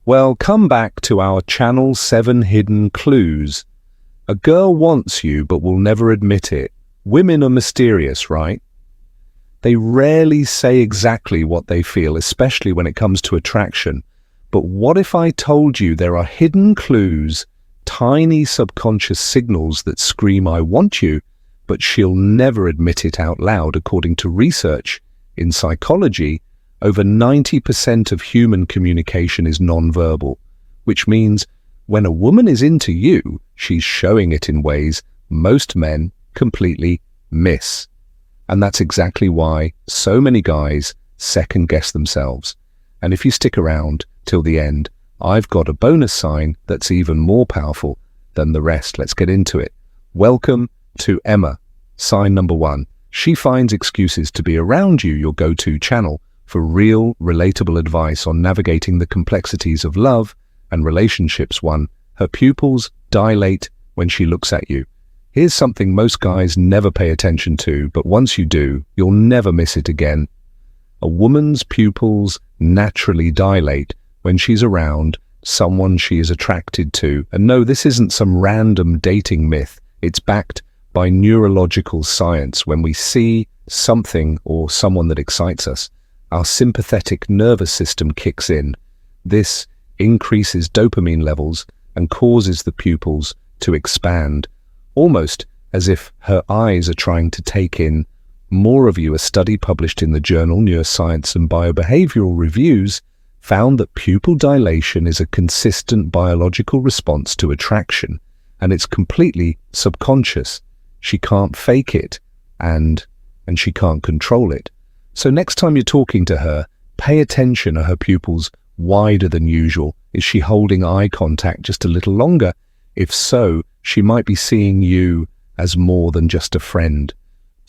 Well, come back to our channel 7 hidden clues. A girl wants you but will never admit it. Women are mysterious, right? They rarely say exactly what they feel, especially when it comes to attraction. But what if I told you there are hidden clues, tiny subconscious signals that scream, "I want you," but she'll never admit it out loud? According to research in psychology, over 90% of human communication is nonverbal, which means when a woman is into you, she's showing it in ways most men completely miss. And that's exactly why so many guys second-guess themselves. And if you stick around till the end, I've got a bonus sign that's even more powerful than the rest. Let's get into it. Welcome to Emma. Sign number 1. She finds excuses to be around you, your go-to channel for real, relatable advice on navigating the complexities of love and relationships. 1. Her pupils dilate when she looks at you. Here's something most guys never pay attention to, but once you do, you'll never miss it again. A woman's pupils naturally dilate when she's around someone she is attracted to. And no, this isn't some random dating myth. It's backed by neurological science. When we see something or someone that excites us, our sympathetic nervous system kicks in. This increases dopamine levels and causes the pupils to expand, almost as if her eyes are trying to take in more of you. A study published in the journal Neuroscience and Biobehavioral Reviews found that pupil dilation is a consistent biological response to attraction, and it's completely subconscious. She can't fake it, and she can't control it. So next time you're talking to her, pay attention. Are her pupils wider than usual? Is she holding eye contact just a little longer? If so, she might be seeing you as more than just a friend.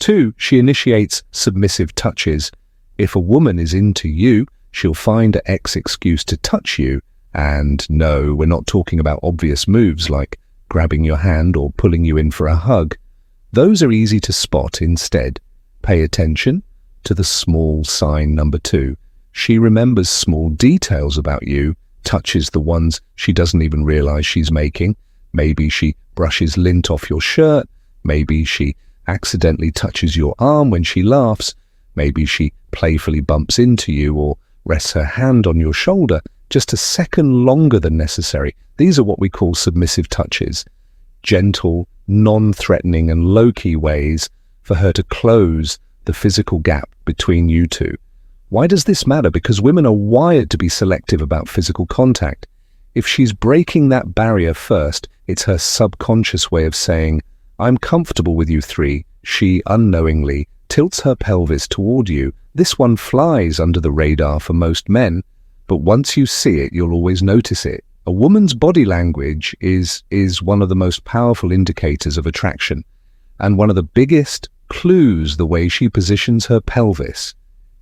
2, she initiates submissive touches. If a woman is into you, she'll find an excuse to touch you. And no, we're not talking about obvious moves like grabbing your hand or pulling you in for a hug. Those are easy to spot. Instead, pay attention to the small sign number 2. She remembers small details about you, touches the ones she doesn't even realize she's making. Maybe she brushes lint off your shirt. Maybe she accidentally touches your arm when she laughs. Maybe she playfully bumps into you or rests her hand on your shoulder just a second longer than necessary. These are what we call submissive touches. Gentle, non-threatening and low-key ways for her to close the physical gap between you two. Why does this matter? Because women are wired to be selective about physical contact. If she's breaking that barrier first, it's her subconscious way of saying, "I'm comfortable with you." 3, she unknowingly tilts her pelvis toward you. This one flies under the radar for most men, but once you see it, you'll always notice it. A woman's body language is one of the most powerful indicators of attraction, and one of the biggest clues the way she positions her pelvis.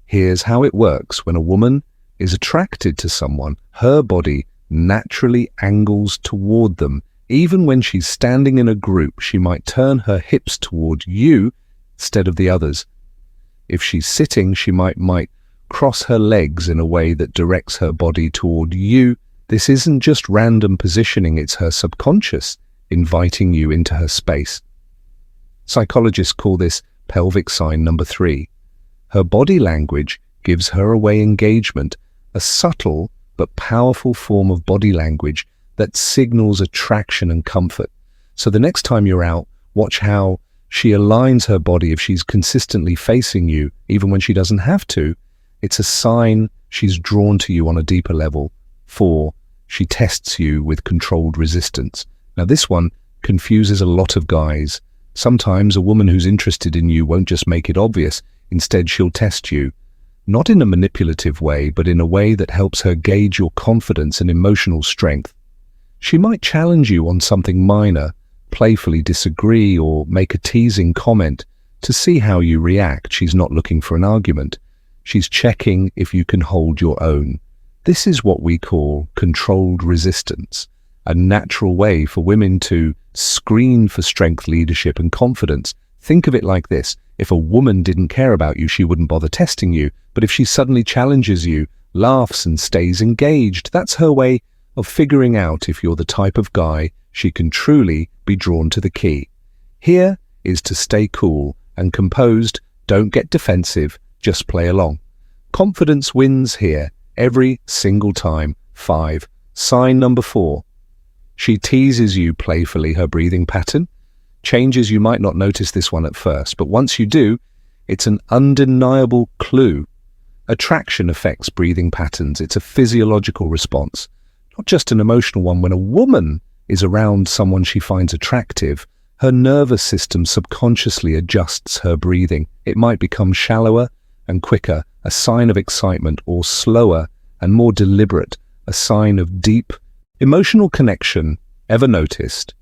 Here's how it works. When a woman is attracted to someone, her body naturally angles toward them. Even when she's standing in a group, she might turn her hips toward you instead of the others. If she's sitting, she might cross her legs in a way that directs her body toward you. This isn't just random positioning, it's her subconscious inviting you into her space. Psychologists call this pelvic sign number 3. Her body language gives her away engagement, a subtle but powerful form of body language that signals attraction and comfort. So the next time you're out, watch how she aligns her body. If she's consistently facing you, even when she doesn't have to, it's a sign she's drawn to you on a deeper level. 4, she tests you with controlled resistance. Now this one confuses a lot of guys. Sometimes a woman who's interested in you won't just make it obvious. Instead, she'll test you, not in a manipulative way, but in a way that helps her gauge your confidence and emotional strength. She might challenge you on something minor, playfully disagree, or make a teasing comment to see how you react. She's not looking for an argument. She's checking if you can hold your own. This is what we call controlled resistance, a natural way for women to screen for strength, leadership, and confidence. Think of it like this. If a woman didn't care about you, she wouldn't bother testing you. But if she suddenly challenges you, laughs and stays engaged. That's her way of figuring out if you're the type of guy she can truly be drawn to. The key here is to stay cool and composed. Don't get defensive, just play along. Confidence wins here every single time. 5. Sign number 4. She teases you playfully. Her breathing pattern changes. You might not notice this one at first, but once you do, it's an undeniable clue. Attraction affects breathing patterns. It's a physiological response, not just an emotional one. When a woman is around someone she finds attractive, her nervous system subconsciously adjusts her breathing. It might become shallower and quicker, a sign of excitement, or slower and more deliberate, a sign of deep emotional connection. Ever noticed?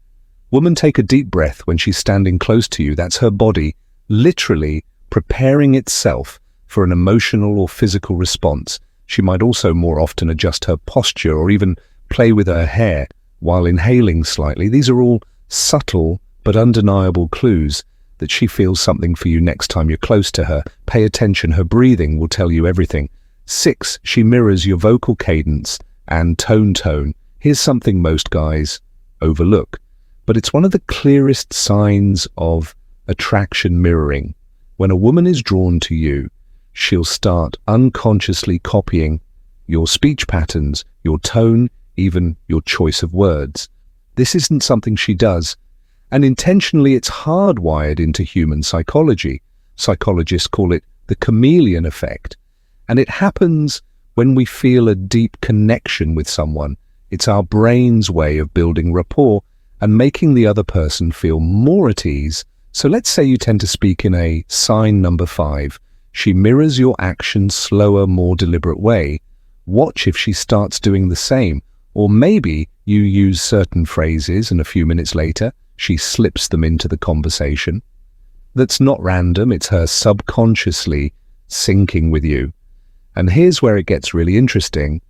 Women take a deep breath when she's standing close to you. That's her body literally preparing itself for an emotional or physical response. She might also more often adjust her posture or even play with her hair while inhaling slightly. These are all subtle but undeniable clues that she feels something for you next time you're close to her. Pay attention. Her breathing will tell you everything. 6. She mirrors your vocal cadence and tone. Here's something most guys overlook, but it's one of the clearest signs of attraction: mirroring. When a woman is drawn to you, she'll start unconsciously copying your speech patterns, your tone, even your choice of words. This isn't something she does, and intentionally it's hardwired into human psychology. Psychologists call it the chameleon effect, and it happens when we feel a deep connection with someone. It's our brain's way of building rapport and making the other person feel more at ease. So let's say you tend to speak in a sign number 5. She mirrors your actions, slower, more deliberate way. Watch if she starts doing the same. Or maybe you use certain phrases and a few minutes later, she slips them into the conversation. That's not random, it's her subconsciously syncing with you. And here's where it gets really interesting.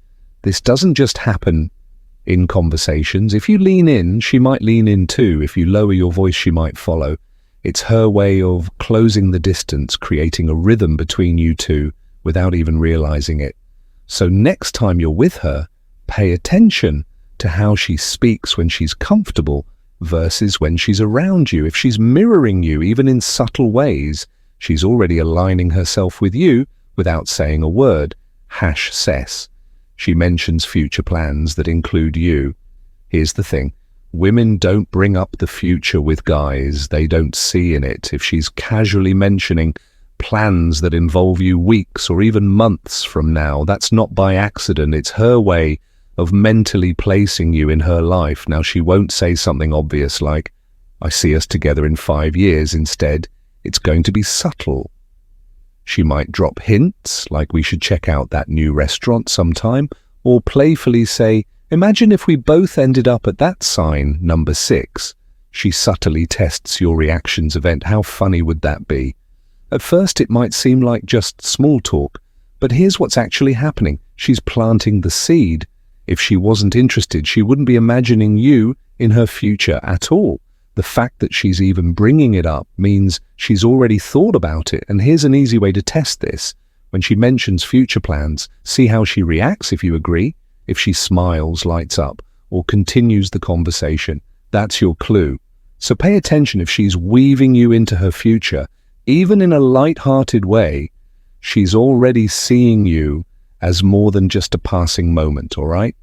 This doesn't just happen in conversations. If you lean in, she might lean in too. If you lower your voice, she might follow. It's her way of closing the distance, creating a rhythm between you two without even realizing it. So next time you're with her, pay attention to how she speaks when she's comfortable versus when she's around you. If she's mirroring you, even in subtle ways, she's already aligning herself with you without saying a word. #Sess. She mentions future plans that include you. Here's the thing. Women don't bring up the future with guys. They don't see in it. If she's casually mentioning plans that involve you weeks or even months from now, that's not by accident. It's her way of mentally placing you in her life. Now, she won't say something obvious like, "I see us together in 5 years." Instead, it's going to be subtle. She might drop hints like, "We should check out that new restaurant sometime," or playfully say, "Imagine if we both ended up at that sign number 6. She subtly tests your reactions. How funny would that be? At first it might seem like just small talk, but here's what's actually happening. She's planting the seed. If she wasn't interested, she wouldn't be imagining you in her future at all. The fact that she's even bringing it up means she's already thought about it. And here's an easy way to test this. When she mentions future plans, see how she reacts if you agree. If she smiles, lights up, or continues the conversation, that's your clue. So pay attention. If she's weaving you into her future, even in a light-hearted way, she's already seeing you as more than just a passing moment, all right?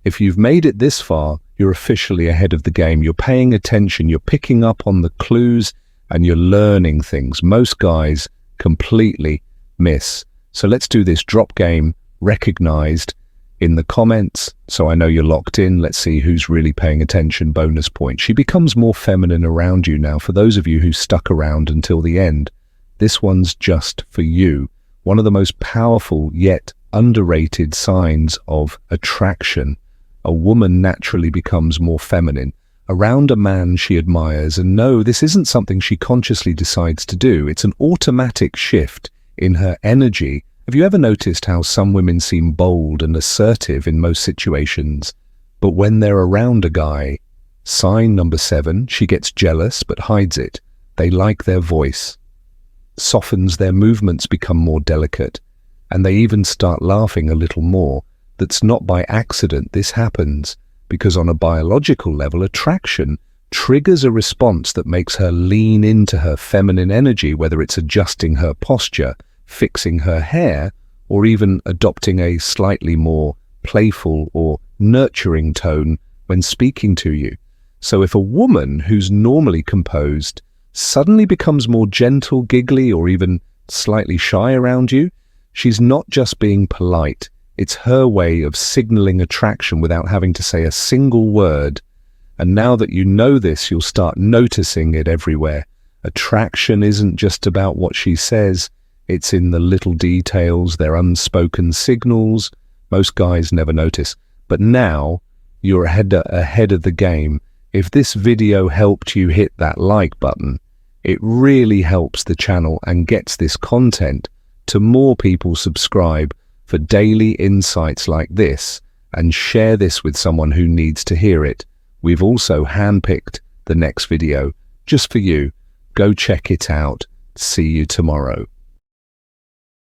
If you've made it this far, you're officially ahead of the game. You're paying attention, you're picking up on the clues, and you're learning things most guys completely miss. So let's do this. Drop game recognized in the comments, so I know you're locked in. Let's see who's really paying attention. Bonus point. She becomes more feminine around you now. For those of you who stuck around until the end, this one's just for you. One of the most powerful yet underrated signs of attraction. A woman naturally becomes more feminine around a man she admires. And no, this isn't something she consciously decides to do. It's an automatic shift in her energy. Have you ever noticed how some women seem bold and assertive in most situations, but when they're around a guy, sign number 7, she gets jealous but hides it. They like their voice, softens, their movements become more delicate. And they even start laughing a little more. That's not by accident. This happens because on a biological level, attraction triggers a response that makes her lean into her feminine energy, whether it's adjusting her posture, fixing her hair, or even adopting a slightly more playful or nurturing tone when speaking to you. So if a woman who's normally composed suddenly becomes more gentle, giggly, or even slightly shy around you, she's not just being polite. It's her way of signaling attraction without having to say a single word. And now that you know this, you'll start noticing it everywhere. Attraction isn't just about what she says. It's in the little details, their unspoken signals. Most guys never notice. But now you're ahead of the game. If this video helped you hit that like button, it really helps the channel and gets this content to more people. Subscribe for daily insights like this and share this with someone who needs to hear it. We've also handpicked the next video just for you. Go check it out. See you tomorrow.